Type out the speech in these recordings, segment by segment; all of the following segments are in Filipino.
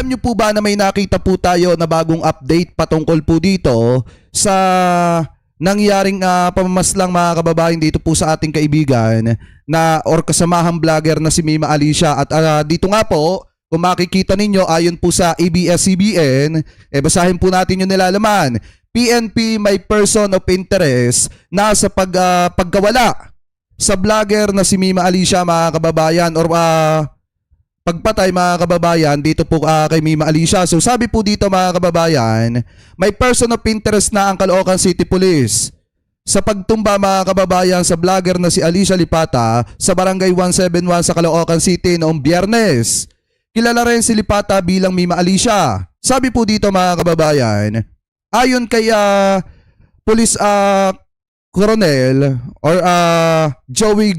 Alam niyo po ba na may nakita po tayo na bagong update patungkol po dito sa nangyaring pamamaslang mga kababayan dito po sa ating kaibigan na or kasamahang vlogger na si Mima Alicia. At dito nga po, kung makikita ninyo ayon po sa ABS-CBN, basahin po natin yung nilalaman. PNP may person of interest na sa pagkawala sa vlogger na si Mima Alicia mga kababayan or pagpatay mga kababayan dito po kay Mima Alicia. So sabi po dito mga kababayan, may person of interest na ang Caloocan City Police sa pagtumba mga kababayan sa vlogger na si Alicia Lipata sa Barangay 171 sa Caloocan City noong Biyernes. Kilala rin si Lipata bilang Mima Alicia. Sabi po dito mga kababayan, ayon kay Police Coronel or Joey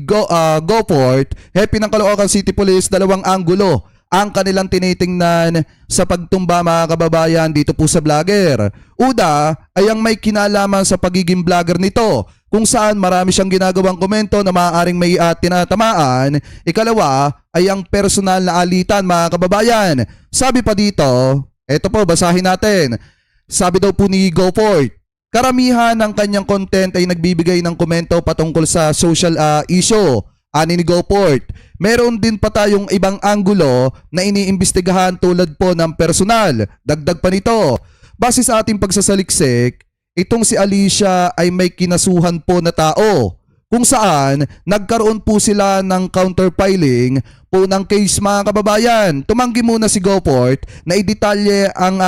Goport, hepe ng Caloocan City Police, dalawang anggulo ang kanilang tinitingnan sa pagtumba mga kababayan dito po sa vlogger. Una ay ang may kinalaman sa pagiging vlogger nito, kung saan marami siyang ginagawang komento na maaaring may tinatamaan. Ikalawa ay ang personal na alitan mga kababayan. Sabi pa dito, eto po basahin natin. Sabi daw po ni Goport, karamihan ng kanyang content ay nagbibigay ng komento patungkol sa social issue. Ani ni Goport, meron din pa tayong ibang anggulo na iniimbestigahan tulad po ng personal. Dagdag pa nito, base sa ating pagsasaliksik, itong si Alicia ay may kinasuhan po na tao, kung saan nagkaroon po sila ng counterfiling po ng case mga kababayan. Tumanggi muna si Goport na idetalye ang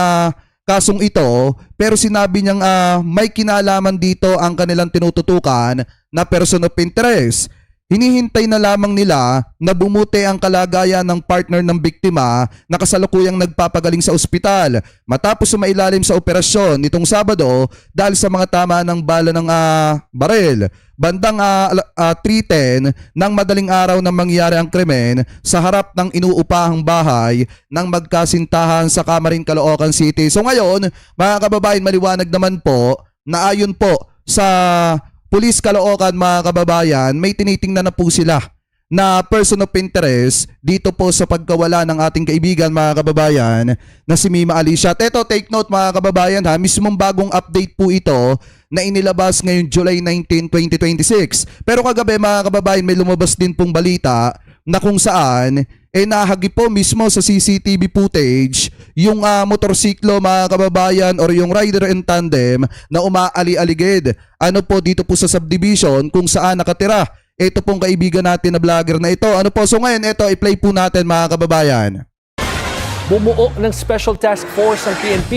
kasong ito, pero sinabi niyang may kinalaman dito ang kanilang tinututukan na person of interest. Hinihintay na lamang nila na bumuti ang kalagayan ng partner ng biktima na kasalukuyang nagpapagaling sa ospital matapos sumailalim sa operasyon nitong Sabado dahil sa mga tama ng bala ng baril. Bandang 3:10 ng madaling araw nang mangyari ang krimen sa harap ng inuupahang bahay ng magkasintahan sa Camarin, Caloocan City. So ngayon, mga kababayan, maliwanag naman po na ayon po sa Police Caloocan mga kababayan, may tinitingnan na po sila na person of interest dito po sa pagkawala ng ating kaibigan mga kababayan na si Mima Alicia. At eto, take note mga kababayan mismong bagong update po ito na inilabas ngayong July 19, 2026. Pero kagabi mga kababayan, may lumabas din pong balita na kung saan nahagi po mismo sa CCTV footage yung motorsiklo mga kababayan or yung rider in tandem na umaali-aligid. Ano po dito po sa subdivision kung saan nakatira ito pong kaibigan natin na vlogger na ito. Ano po, so ngayon ito i-play po natin mga kababayan. Bumuo ng Special Task Force ng PNP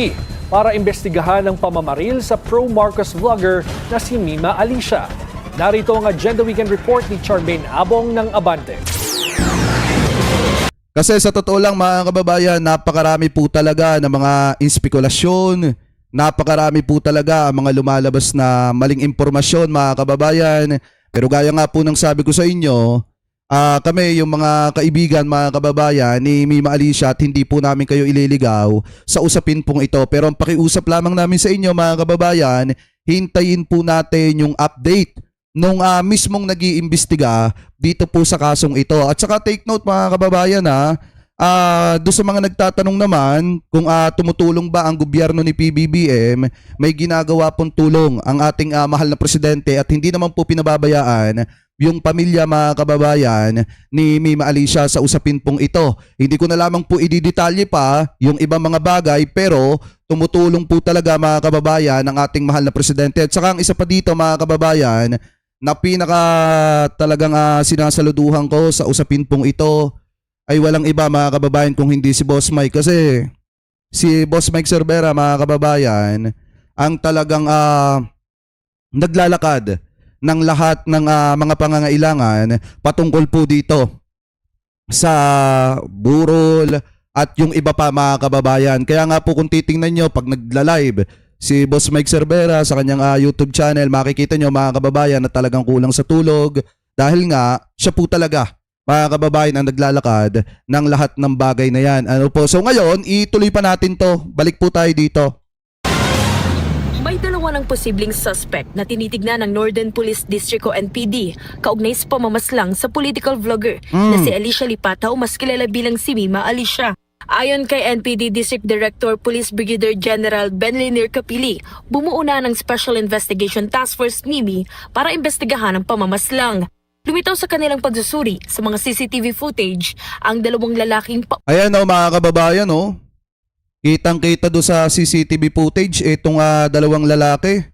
para imbestigahan ang pamamaril sa pro-Marcos vlogger na si Mima Alicia. Narito ang Agenda Weekend Report ni Charmaine Abong ng Abante. Kasi sa totoo lang mga kababayan, napakarami po talaga ng mga inspekulasyon, napakarami po talaga ang mga lumalabas na maling impormasyon mga kababayan. Pero gaya nga po ng sabi ko sa inyo, kami yung mga kaibigan mga kababayan ni Mima Alicia at hindi po namin kayo ililigaw sa usapin pong ito. Pero ang pakiusap lamang namin sa inyo mga kababayan, hintayin po natin yung update nung mismong nag-iimbestiga dito po sa kasong ito. At saka take note mga kababayan doon sa mga nagtatanong naman kung tumutulong ba ang gobyerno ni PBBM, may ginagawa pong tulong ang ating mahal na presidente at hindi naman po pinababayaan yung pamilya mga kababayan ni Mima Alicia sa usapin pong ito. Hindi ko na lamang po ididetalye pa yung ibang mga bagay pero tumutulong po talaga mga kababayan ang ating mahal na presidente. At saka ang isa pa dito mga kababayan na pinaka talagang sinasaluduhan ko sa usapin pong ito ay walang iba mga kababayan kung hindi si Boss Mike. Kasi si Boss Mike Cervera mga kababayan ang talagang naglalakad ng lahat ng mga pangangailangan patungkol po dito sa burol at yung iba pa mga kababayan. Kaya nga po kung titingnan nyo pag nagla-live si Boss Mike Cervera sa kanyang YouTube channel, makikita nyo mga kababayan na talagang kulang sa tulog dahil nga siya po talaga mga kababayan ang naglalakad ng lahat ng bagay na yan. Ano po? So ngayon, ituloy pa natin to. Balik po tayo dito. May dalawa ng posibleng suspect na tinitignan ng Northern Police District o NPD kaugnay sa pamamaslang sa political vlogger na si Alicia Lipata o mas kilala bilang si Mima Alicia. Ayon kay NPD District Director Police Brigadier General Benliner Capili, bumuo na ng Special Investigation Task Force NIMI para imbestigahan ang pamamaslang. Lumitaw sa kanilang pagsusuri sa mga CCTV footage ang dalawang lalaking Ayan o mga kababayan o. Kitang-kita do sa CCTV footage itong dalawang lalaki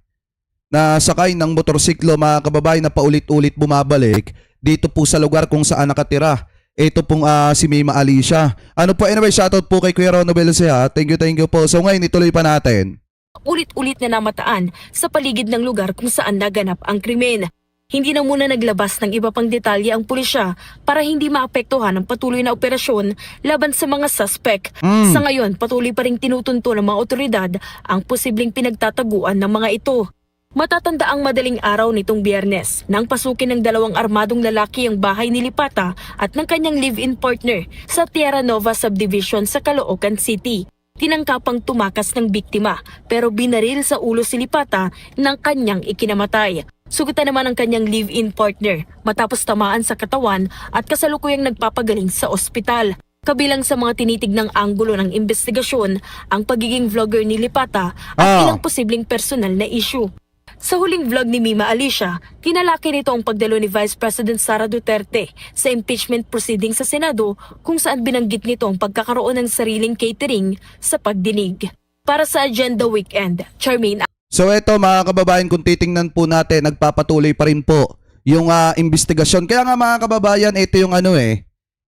na sakay ng motorsiklo mga kababayan na paulit-ulit bumabalik dito po sa lugar kung saan nakatira. Ito pong si Mima Alicia. Ano po, anyway, shoutout po kay Kuya Ronald Belosea. Thank you po. So ngayon, ituloy pa natin. ulit-ulit na namataan sa paligid ng lugar kung saan naganap ang krimen. Hindi na muna naglabas ng iba pang detalye ang pulisya para hindi maapektuhan ang patuloy na operasyon laban sa mga suspect. Sa ngayon, patuloy pa ring tinutunto ng mga otoridad ang posibleng pinagtataguan ng mga ito. Matatanda ang madaling araw nitong Biyernes nang pasukin ng dalawang armadong lalaki ang bahay ni Lipata at ng kanyang live-in partner sa Tierra Nova Subdivision sa Caloocan City. Tinangkapang tumakas ng biktima pero binaril sa ulo si Lipata ng kanyang ikinamatay. Sugatan naman ang kanyang live-in partner matapos tamaan sa katawan at kasalukuyang nagpapagaling sa ospital. Kabilang sa mga tinitignang anggulo ng investigasyon ang pagiging vlogger ni Lipata at ilang posibleng personal na issue. Sa huling vlog ni Mima Alicia, tinalaki nito ang pagdalo ni Vice President Sara Duterte sa impeachment proceeding sa Senado kung saan binanggit nito ang pagkakaroon ng sariling catering sa pagdinig. Para sa Agenda Weekend, Charmaine. So eto mga kababayan, kung titingnan po natin, nagpapatuloy pa rin po yung investigasyon. Kaya nga mga kababayan, ito yung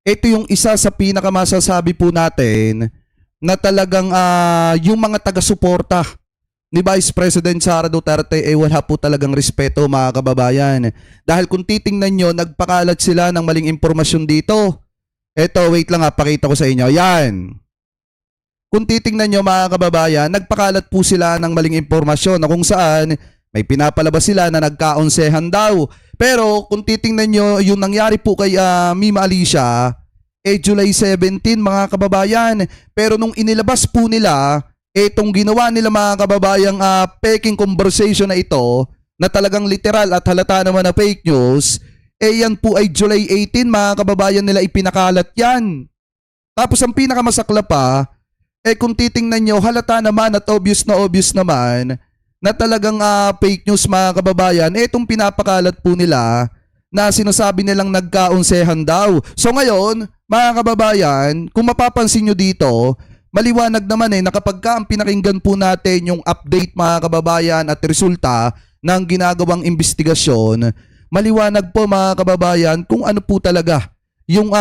ito yung isa sa pinakamasasabi po natin na talagang yung mga taga-suporta ni Vice President Sara Duterte wala po talagang respeto mga kababayan. Dahil kung titingnan nyo, nagpakalat sila ng maling impormasyon dito. Eto, wait lang pakita ko sa inyo. Yan. Kung titingnan nyo mga kababayan, nagpakalat po sila ng maling impormasyon na kung saan may pinapalabas sila na nagkaonsehan daw. Pero kung titingnan nyo, yung nangyari po kay Mima Alicia, July 17 mga kababayan. Pero nung inilabas po nila, itong ginawa nila mga kababayang peking conversation na ito, na talagang literal at halata naman na fake news, yan po ay July 18 mga kababayan nila ipinakalat yan. Tapos ang pinakamasakla pa, kung titingnan nyo, halata naman at obvious naman na talagang fake news mga kababayan, itong pinapakalat po nila na sinasabi nilang nagkaunsehan daw. So ngayon, mga kababayan, kung mapapansin nyo dito, maliwanag naman na kapag ang pinakinggan po natin yung update mga kababayan at resulta ng ginagawang investigasyon, maliwanag po mga kababayan kung ano po talaga yung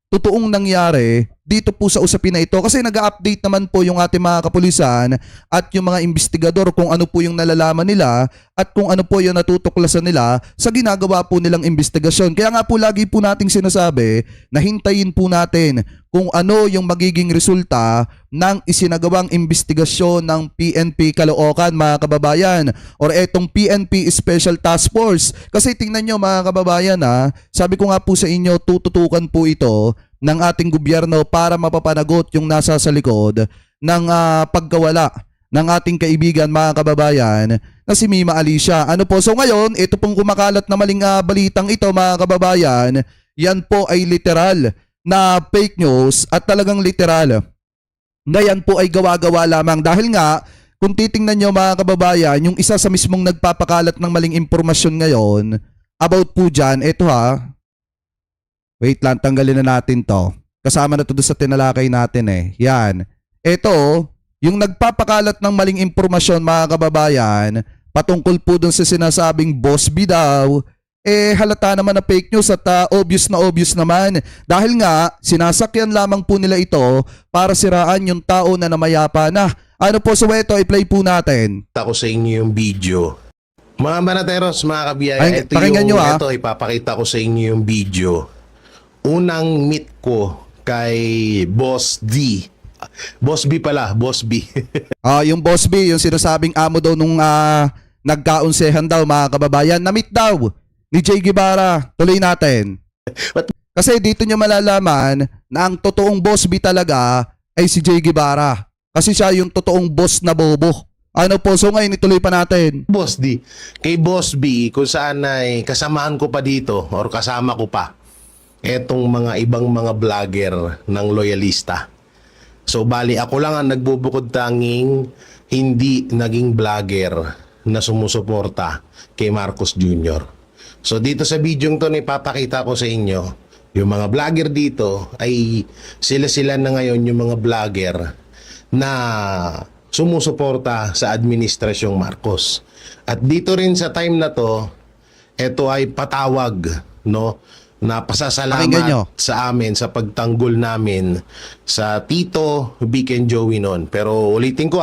totoong nangyari dito po sa usapin na ito. Kasi nag-update naman po yung ating mga kapulisan at yung mga investigador kung ano po yung nalalaman nila at kung ano po yung natutuklasan nila sa ginagawa po nilang investigasyon. Kaya nga po lagi po nating sinasabi na hintayin po natin kung ano yung magiging resulta ng isinagawang investigasyon ng PNP Caloocan mga kababayan or etong PNP Special Task Force. Kasi tingnan nyo mga kababayan sabi ko nga po sa inyo, tututukan po ito ng ating gobyerno para mapapanagot yung nasa sa likod ng pagkawala ng ating kaibigan mga kababayan na si Mima Alicia. Ano po? So ngayon, ito pong kumakalat na maling balitang ito mga kababayan, yan po ay literal na fake news at talagang literal na yan po ay gawa-gawa lamang. Dahil nga, kung titingnan nyo mga kababayan, yung isa sa mismong nagpapakalat ng maling impormasyon ngayon about po dyan, ito wait lang, tanggalin na natin to. Kasama na to doon sa tinalakay natin Yan. Ito, yung nagpapakalat ng maling impormasyon mga kababayan, patungkol po doon sa sinasabing Boss B daw, halata naman na fake news at obvious naman. Dahil nga, sinasakyan lamang po nila ito para siraan yung tao na namayapa na. Ano po, so ito, i-play po natin. Ko sa inyo yung video. Mga banateros, mga kabiyaya, Ay, pakinggan nyo, ito, ipapakita ko sa inyo yung video. Unang meet ko kay Boss D. Boss B pala, Boss B. Yung Boss B, yung sinasabing amo daw nung nagkaunsehan daw mga kababayan, na-meet daw ni Jay Guevara. Tuloy natin. Kasi dito nyo malalaman na ang totoong Boss B talaga ay si Jay Guevara. Kasi siya yung totoong boss na bobo. Ano po, so ngayon ituloy pa natin. Boss D. Kay Boss B, kung saan ay kasamahan ko pa dito or kasama ko pa etong mga ibang mga vlogger ng loyalista. So bali ako lang ang nagbubukod tanging hindi naging vlogger na sumusuporta kay Marcos Jr. So dito sa video to ipapakita ko sa inyo, yung mga vlogger dito ay sila na ngayon yung mga vlogger na sumusuporta sa administrasyong Marcos. At dito rin sa time na to, ito ay patawag, no, na Pakinggan nyo. pasasalamat sa amin sa pagtanggol namin sa Tito, Vic and Joey noon. Pero ulitin ko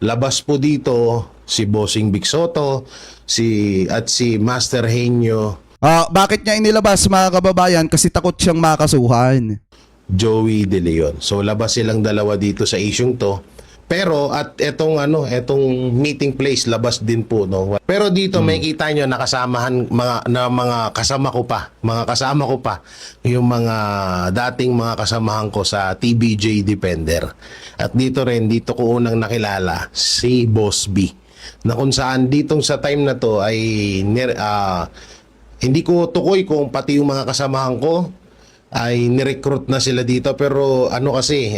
labas po dito si Bossing Vic Soto, si Master Henyo, Bakit niya inilabas mga kababayan? Kasi takot siyang makasuhan. Joey De Leon. So labas silang dalawa dito sa isyung to. Pero at etong meeting place labas din po, no. Pero dito makikita nyo nakasamahan mga kasama ko pa yung mga dating mga kasamahan ko sa TBJ Defender. At dito ko unang nakilala si Boss B, na kung saan ditong sa time na to ay hindi ko tukoy kung pati yung mga kasamahan ko ay nirecruit na sila dito, pero kasi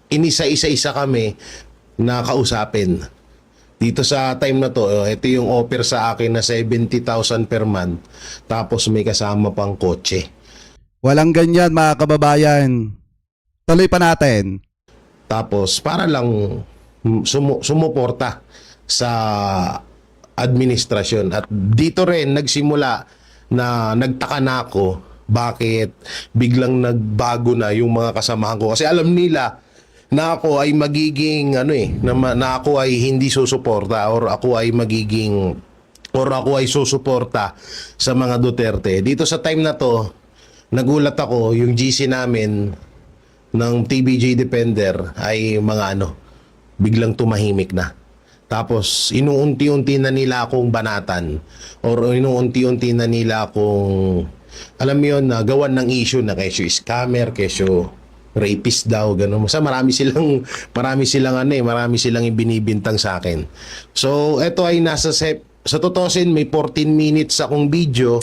inisa-isa kami na kausapin. Dito sa time na to, ito yung offer sa akin na 70,000 per month, tapos may kasama pang kotse. Walang ganyan mga kababayan. Tuloy pa natin. Tapos para lang sumuporta sa administrasyon. At dito rin nagsimula na nagtaka na ako bakit biglang nagbago na yung mga kasamahan ko. Kasi alam nila na ako ay magiging na ako ay hindi susuporta or ako ay susuporta sa mga Duterte. Dito sa time na to, nagulat ako, yung GC namin ng TBJ Defender ay biglang tumahimik na. Tapos inuunti-unti na nila akong banatan or inuunti-unti na nila akong alam mo yun, gawan ng issue na kesyo scammer, kesyo rapist daw, gano'n. Basta marami silang ibinibintang sa akin. So, ito ay sa tutusin, may 14 minutes akong video.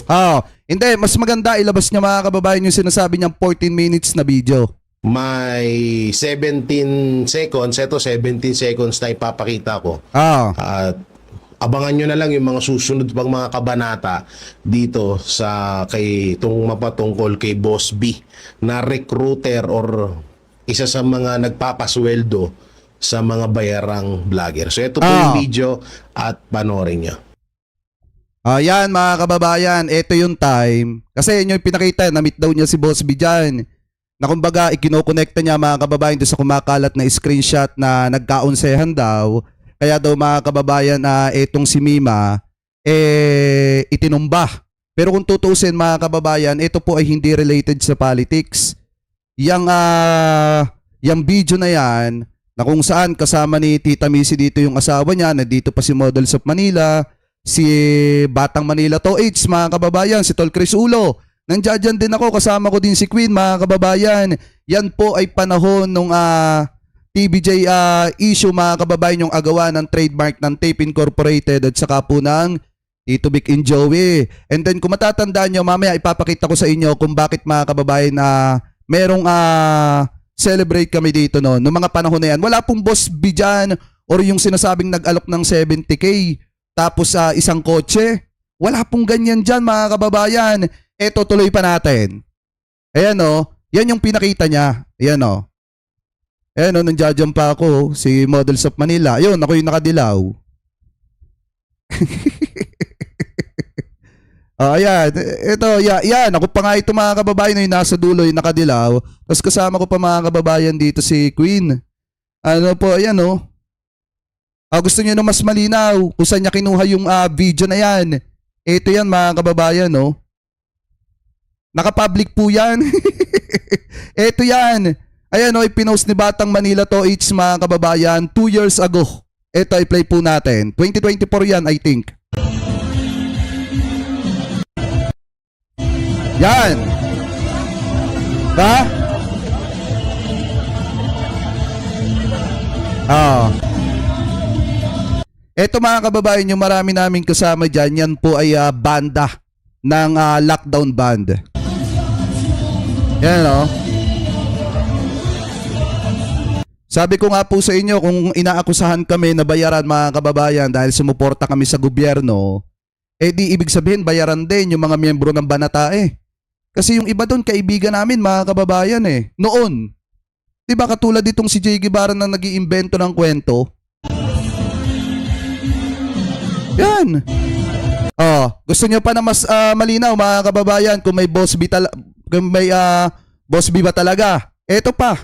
Hindi, mas maganda ilabas niya mga kababayan yung sinasabi niyang 14 minutes na video. May 17 seconds, ito 17 seconds na ipapakita ko. At abangan nyo na lang yung mga susunod pang mga kabanata dito kay itong mapatungkol kay Boss B na recruiter or isa sa mga nagpapasweldo sa mga bayarang vlogger. So ito po yung video at panoorin nyo. Yan mga kababayan, ito yung time. Kasi yun yung pinakita, na-meet daw niya si Boss B dyan. Na kumbaga, ikinokonekta niya mga kababayan doon sa kumakalat na screenshot na nagkaunsehan daw. Kaya daw mga kababayan na itong si Mima itinumba. Pero kung tutuusin mga kababayan, ito po ay hindi related sa politics. Yang video na yan, na kung saan kasama ni Tita Missy dito yung asawa niya, na dito pa si Models of Manila, si Batang Manila to H mga kababayan, si Tol Chris Ulo. Nandiyan din ako, kasama ko din si Queen mga kababayan. Yan po ay panahon nung TBJ issue mga kababayan, yung agawa ng trademark ng Tape Incorporated at saka po ng Tito Vic and Joey. And then kung matatandaan nyo, mamaya ipapakita ko sa inyo kung bakit mga kababayan merong celebrate kami dito noon mga panahon na yan. Wala pong Boss B dyan or yung sinasabing nag-alok ng 70K tapos isang kotse. Wala pong ganyan dyan mga kababayan. Eto, tuloy pa natin. Ayan yan yung pinakita niya. Ayan Ayan nandiyan pa ako, si Models of Manila. Ayun, ako yung nakadilaw. Ayan. Ito, yan. Ako pa nga ito mga kababayan na yung nasa dulo, yung nakadilaw. Tapos kasama ko pa mga kababayan dito si Queen. Ayan gusto niyo na mas malinaw kung saan niya kinuha yung video na yan. Ito yan mga kababayan, Naka-public po yan. Ito yan. Ayan pinost ni Batang Manila to H mga kababayan 2 years ago. Ito ay play po natin. 2024 yan, I think. Yan. Ba? Ito mga kababayan, yung marami naming kasama dyan, yan po ay banda ng lockdown band. Yan o. Sabi ko nga po sa inyo, kung inaakusahan kami na bayaran mga kababayan dahil sumuporta kami sa gobyerno, eh di ibig sabihin bayaran din yung mga miyembro ng Banatae. Kasi yung iba doon kaibigan namin mga kababayan eh. Noon. Diba katulad ditong si Jay Guevara na nag-iimbento ng kwento? Yan. Oh, gusto nyo pa na mas malinaw mga kababayan kung may boss B boss B ba talaga? Eto pa.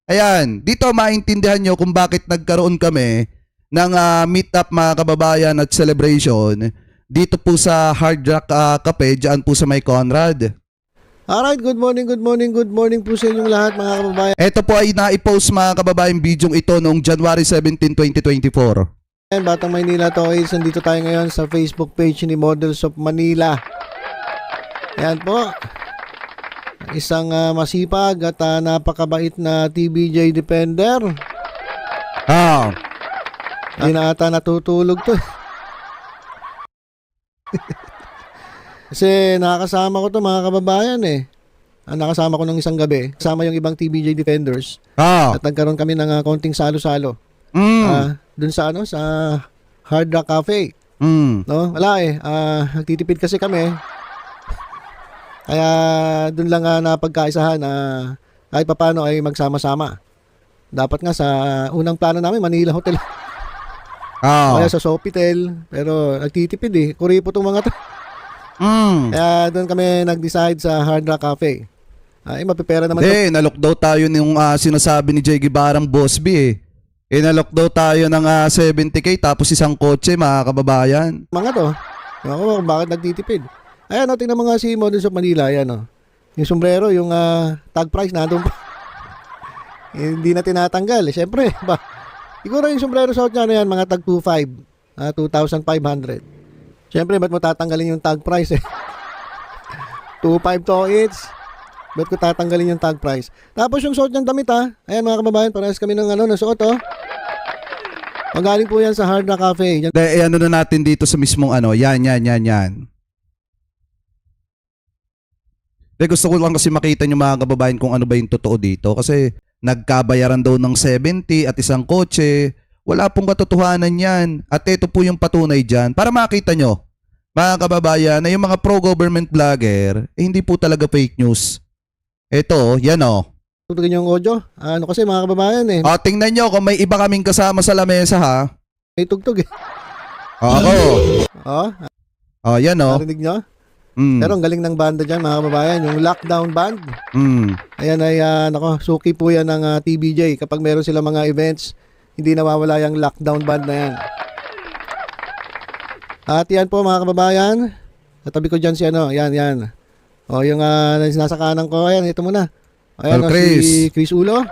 Ayan, dito maintindihan nyo kung bakit nagkaroon kami ng meet-up mga kababayan at celebration dito po sa Hard Rock Cafe, dyan po sa May Conrad. Alright, good morning po sa inyong lahat mga kababayan. Ito po ay naipost mga kababayan video ito noong January 17, 2024. Batang Maynila Toys, nandito tayo ngayon sa Facebook page ni Models of Manila. Ayan po. Isang masipag at napakabait na TBJ Defender. Hindi na ata natutulog to. Kasi nakakasama ko to mga kababayan eh. Nakasama ko nung isang gabi. Kasama yung ibang TBJ Defenders. At nagkaroon kami ng konting salo-salo. Dun sa sa Hard Rock Cafe. No? Wala eh. Nagtitipid kasi kami. Kaya dun lang napagkaisahan na kahit papano ay magsama-sama. Dapat nga sa unang plano namin Manila Hotel. Kaya sa Sofitel. Pero nagtitipid eh. Kuripo tong mga to. Kaya doon kami nag-decide sa Hard Rock Cafe. Ay, mapipera naman. Hindi, nalok daw tayo ng sinasabi ni Jay Guevarang Boss B eh. Inalok daw tayo ng 70k tapos isang kotse mga kababayan. Mga to. Ewan ko kung bakit nagtitipid. Ayan o, tingnan mga si Models of Manila. Ayan o. Yung sombrero, yung tag price nandun pa. Hindi na tinatanggal. Siyempre, ba? Siguro yung sombrero suot niya na yan, mga tag 2.5. 2,500. Siyempre, ba't mo tatanggalin yung tag price eh? 2.5 to each. Ba't ko tatanggalin yung tag price? Tapos yung suot niyang damit ha. Ayan mga kababayan, parehas kami ng suot oh. Magaling po yan sa Hard Rock Cafe. Ano na natin dito sa mismong yan. Gusto ko lang kasi makita nyo mga kababayan kung ano ba yung totoo dito. Kasi nagkabayaran daw ng 70 at isang kotse. Wala pong katotohanan yan. At ito po yung patunay dyan. Para makita nyo, mga kababayan, na yung mga pro-government vlogger, hindi po talaga fake news. Ito, yan o. Tutugin yung audio. Kasi mga kababayan eh. Tingnan nyo kung may iba kaming kasama sa lamesa ha. May tugtog eh. Ako. Yan o. Narinig nyo? Pero ang galing ng banda dyan mga kababayan, yung Lockdown Band. Ayan ay suki po yan ng TBJ. Kapag meron sila mga events, hindi nawawala yung Lockdown Band na yan. At yan po mga kababayan, katabi ko dyan si yan. O yung nasa kanan ko, ayan, ito muna. Ayan si Chris Ulo.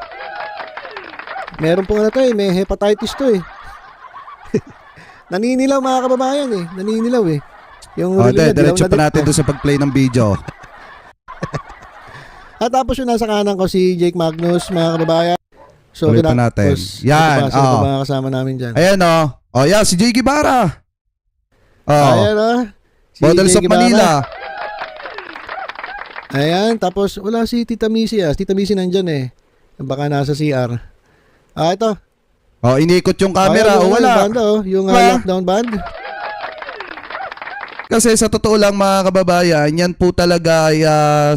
Meron po may hepatitis to eh. Naninilaw mga kababayan eh, naninilaw eh. Yung diretso pa natin doon sa pag-play ng video. At tapos yung nasa kanan ko si Jake Magnus, mga kababayan. So, ulit pa natin. Yan. Mga kasama namin dyan. Ayan o. Yan, si Jay Guevara. Ayan si Models of Manila. Ayan, tapos wala si Tita Missy. Tita Missy nandyan eh. Baka nasa CR. Ito. Inikot yung camera. Wala. Yung Lockdown Band. Kasi sa totoo lang mga kababayan, yan po talaga ay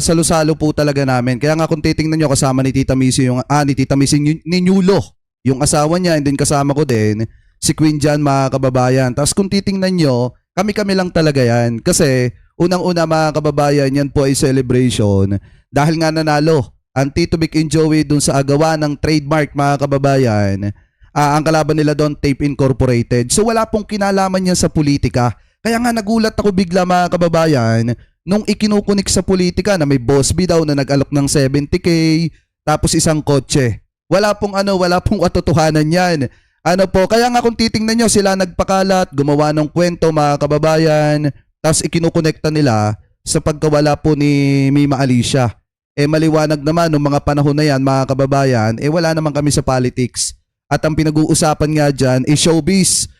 salo-salo po talaga namin. Kaya nga kung titingnan nyo kasama ni Tita Missy ni Tita Missy ni Nyulo, yung asawa niya, and then kasama ko din si Queen Jan mga kababayan. Tapos kung titingnan nyo, kami-kami lang talaga yan. Kasi unang-una mga kababayan, yan po ay celebration. Dahil nga nanalo ang Tito Vic and Joey dun sa agawa ng trademark mga kababayan. Ang kalaban nila doon, Tape Incorporated. So wala pong kinalaman yan sa politika. Kaya nga nagulat ako bigla mga kababayan nung ikinukunik sa politika na may Boss B daw na nag-alok ng 70k tapos isang kotse. Wala pong katotohanan yan. Kaya nga kung titingnan nyo sila nagpakalat, gumawa ng kwento mga kababayan, tapos ikinukonekta nila sa pagkawala po ni Mima Alicia. Maliwanag naman nung mga panahon na yan mga kababayan, wala naman kami sa politics. At ang pinag-uusapan nga dyan is showbiz.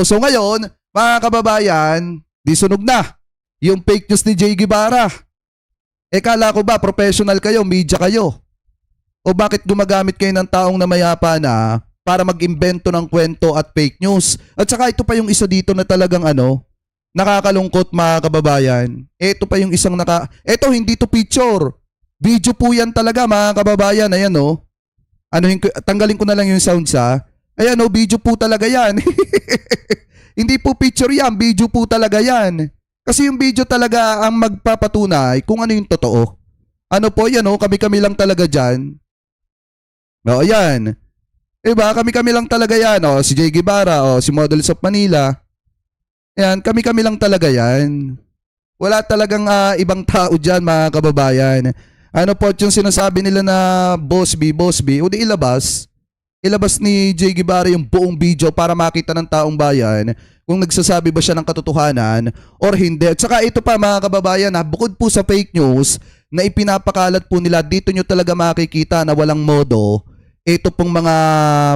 So ngayon, mga kababayan, di sunog na yung fake news ni Jay Guevara. Kala ko ba professional kayo, media kayo? O bakit gumagamit kayo ng taong namayapa na para mag-imbento ng kwento at fake news? At saka ito pa yung isa dito na talagang nakakalungkot mga kababayan. Ito pa yung isang Ito hindi to picture. Video po yan talaga mga kababayan. Ayan o. Tanggalin ko na lang yung sounds ha. Ayan o, video po talaga yan. Hindi po picture yan, video po talaga yan. Kasi yung video talaga ang magpapatunay kung ano yung totoo. Ano po yan o, kami-kami lang talaga dyan. O ayan. Diba, kami-kami lang talaga yan. O, si Jay Guevara, o si Models of Manila. Ayan, kami-kami lang talaga yan. Wala talagang ibang tao dyan mga kababayan. Ano po yung sinasabi nila na Boss B, o di ilabas ni Jay Guevara yung buong video para makita ng taong bayan kung nagsasabi ba siya ng katotohanan or hindi. At saka ito pa mga kababayan, bukod po sa fake news na ipinapakalat po nila, dito nyo talaga makikita na walang modo. Ito pong mga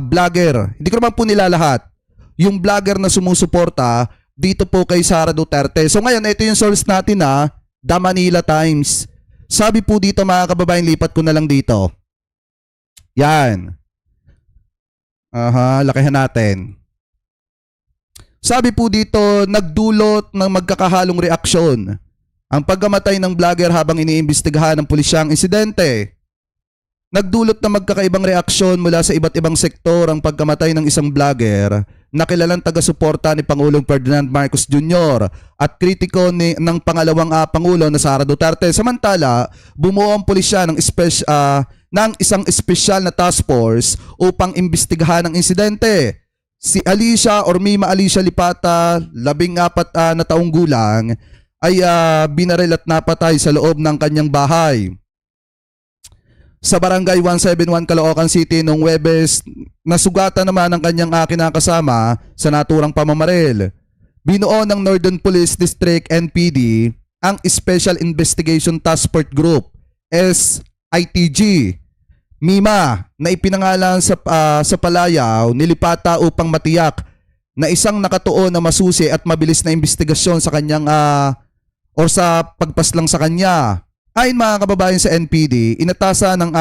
vlogger, hindi ko naman po nila lahat, yung vlogger na sumusuporta dito po kay Sara Duterte. So ngayon, ito yung source natin The Manila Times. Sabi po dito mga kababayan, lipat ko na lang dito. Yan. Lakihan natin. Sabi po dito, nagdulot ng magkakahalong reaksyon ang pagkamatay ng vlogger habang iniimbestigahan ng pulisya ang insidente. Nagdulot ng magkakaibang reaksyon mula sa iba't ibang sektor ang pagkamatay ng isang vlogger na kilalang taga-suporta ni Pangulong Ferdinand Marcos Jr. at kritiko ng pangalawang Pangulo na Sara Duterte. Samantala, bumuo ang pulisya ng isang espesyal na task force upang imbestigahan ang insidente. Si Alicia or Mima Alicia Lipata, 14 na taong gulang, ay binaril at napatay sa loob ng kanyang bahay sa Barangay 171 Caloocan City noong Huwebes. Nasugatan naman ang kanyang kinakasama sa naturang pamamaril. Binuo ng Northern Police District NPD ang Special Investigation Task Force Group SITG. Mima na ipinangalan sa palayaw nilipata upang matiyak na isang nakatuon na masusi at mabilis na investigasyon sa kanyang or sa pagpaslang sa kanya. Ayon mga kababayan sa NPD, inatasan ng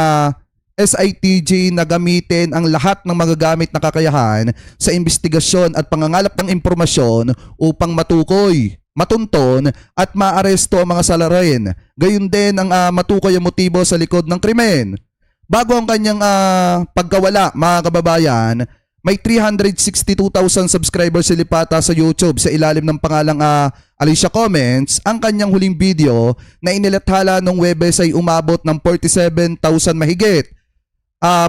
SITG na gamitin ang lahat ng magagamit na kakayahan sa investigasyon at pangangalap ng impormasyon upang matukoy, matunton at maaresto ang mga salarin. Gayun din ang matukoy ang motibo sa likod ng krimen. Bago ang kanyang pagkawala mga kababayan, may 362,000 subscribers si Lipata sa YouTube sa ilalim ng pangalang Alicia Comments. Ang kanyang huling video na inilathala noong Huwebes ay umabot ng 47,000 mahigit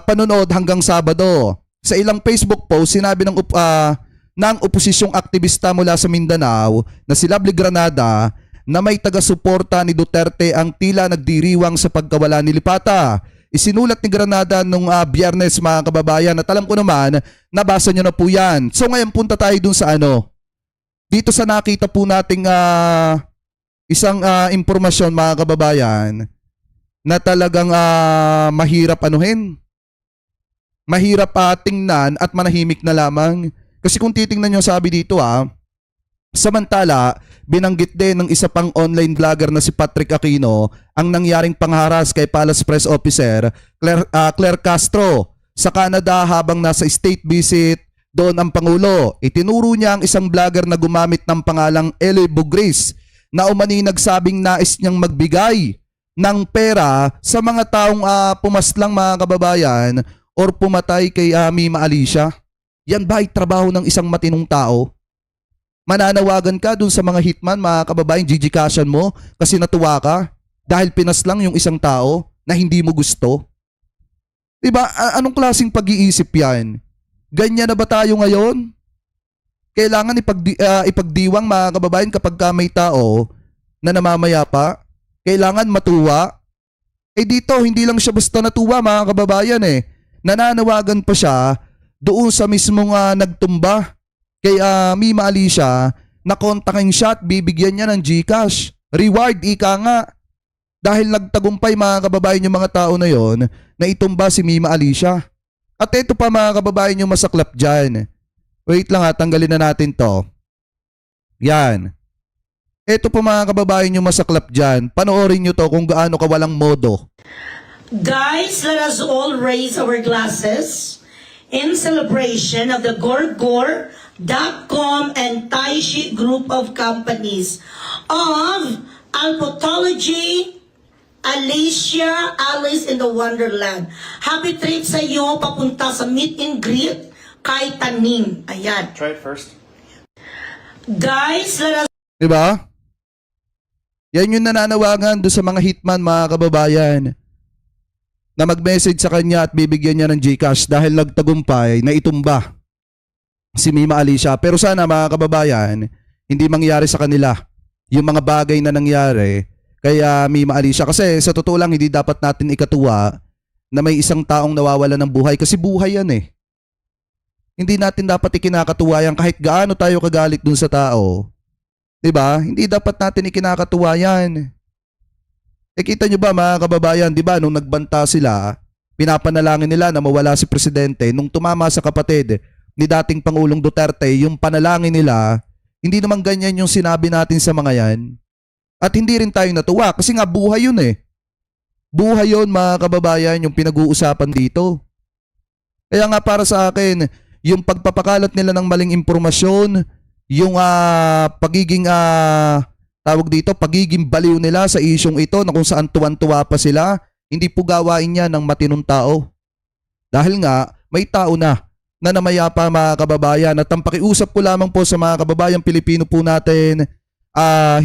panonood hanggang Sabado. Sa ilang Facebook post, sinabi ng oposisyong aktivista mula sa Mindanao na si Lovely Granada na may taga-suporta ni Duterte ang tila nagdiriwang sa pagkawala ni Lipata. Isinulat ni Granada nung Biyernes mga kababayan at alam ko naman, nabasa nyo na po yan. So ngayon punta tayo dun sa dito sa nakita po nating isang impormasyon mga kababayan na talagang mahirap mahirap tingnan at manahimik na lamang. Kasi kung titingnan nyo sabi dito samantala, binanggit din ng isa pang online vlogger na si Patrick Aquino ang nangyaring pangharas kay Palace Press Officer Claire Castro sa Canada habang nasa state visit doon ang Pangulo. Itinuro niya ang isang vlogger na gumamit ng pangalang Eloy Bugris na umani nagsabing nais niyang magbigay ng pera sa mga taong pumaslang mga kababayan or pumatay kay Mima Alicia. Yan ba ay trabaho ng isang matinong tao? Mananawagan ka dun sa mga hitman, mga kababayan, gigikasyan mo kasi natuwa ka dahil pinaslang yung isang tao na hindi mo gusto. Diba? Anong klaseng pag-iisip yan? Ganyan na ba tayo ngayon? Kailangan ipagdiwang mga kababayan kapag may tao na namamayapa. Kailangan matuwa. Dito, hindi lang siya basta natuwa mga kababayan Nananawagan pa siya doon sa mismong nagtumba kay Mima Alicia na kontakin siya at bibigyan niya ng GCash. Reward, ika nga. Dahil nagtagumpay mga kababayan yung mga tao na yon na itumba si Mima Alicia. At ito pa mga kababayan yung masaklap dyan. Wait lang tanggalin na natin to. Yan. Ito po mga kababayan yung masaklap dyan. Panoorin nyo to kung gaano kawalang modo. Guys, let us all raise our glasses in celebration of the Gorgor.com and Taishi group of companies of Alpotology, Alicia, Alice in the Wonderland. Happy trip sa iyo papunta sa meet and greet kay Tanim. Ayan. Try it first. Guys, let us Diba? Yan yung nananawagan do sa mga hitman mga kababayan na mag-message sa kanya at bibigyan niya ng GCash dahil nagtagumpay na itumba si Mima Alicia. Pero sana mga kababayan, hindi mangyari sa kanila yung mga bagay na nangyari kay Mima Alicia. Kasi sa totoo lang, hindi dapat natin ikatuwa na may isang taong nawawala ng buhay kasi buhay yan eh. Hindi natin dapat ikinakatuwa yan kahit gaano tayo kagalit dun sa tao. Diba? Hindi dapat natin ikinakatuwa yan. Kita nyo ba mga kababayan, diba nung nagbanta sila, pinapanalangin nila na mawala si Presidente. Nung tumama sa kapatid ni dating Pangulong Duterte, yung panalangin nila, hindi naman ganyan yung sinabi natin sa mga yan. At hindi rin tayo natuwa kasi nga buhay yun eh. Buhay yun mga kababayan yung pinag-uusapan dito. Kaya nga para sa akin, yung pagpapakalat nila ng maling impormasyon, yung pagiging pagiging baliw nila sa isyong ito na kung saan tuwan-tuwa pa sila, hindi po gawain niya ng matinong tao. Dahil nga, may tao na namayapa mga kababayan at ang pakiusap ko lamang po sa mga kababayang Pilipino po natin,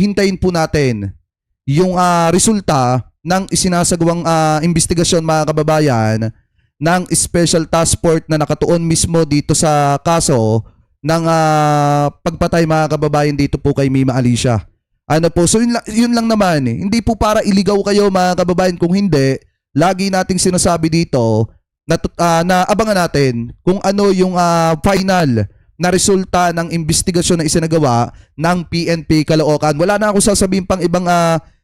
hintayin po natin yung resulta ng isinasagawang investigasyon mga kababayan ng Special Task Force na nakatuon mismo dito sa kaso ng pagpatay mga kababayan dito po kay Mima Alicia. So yun lang naman eh. Hindi po para iligaw kayo mga kababayan, kung hindi, lagi nating sinasabi dito na abangan natin kung ano yung final na resulta ng investigasyon na isinagawa ng PNP Caloocan. Wala na ako sasabihin pang ibang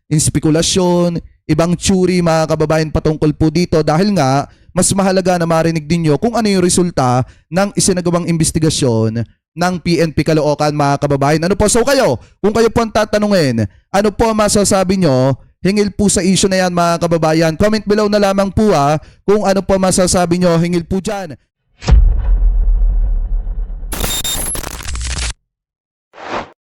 inspekulasyon, ibang theory mga kababayan patungkol po dito dahil nga mas mahalaga na marinig din nyo kung ano yung resulta ng isinagawang investigasyon ng PNP Caloocan mga kababayan. Ano po? So kayo, kung kayo po ang tatanungin, ano po ang masasabi nyo hingil po sa issue na yan mga kababayan? Comment below na lamang po kung ano po masasabi nyo hingil po dyan.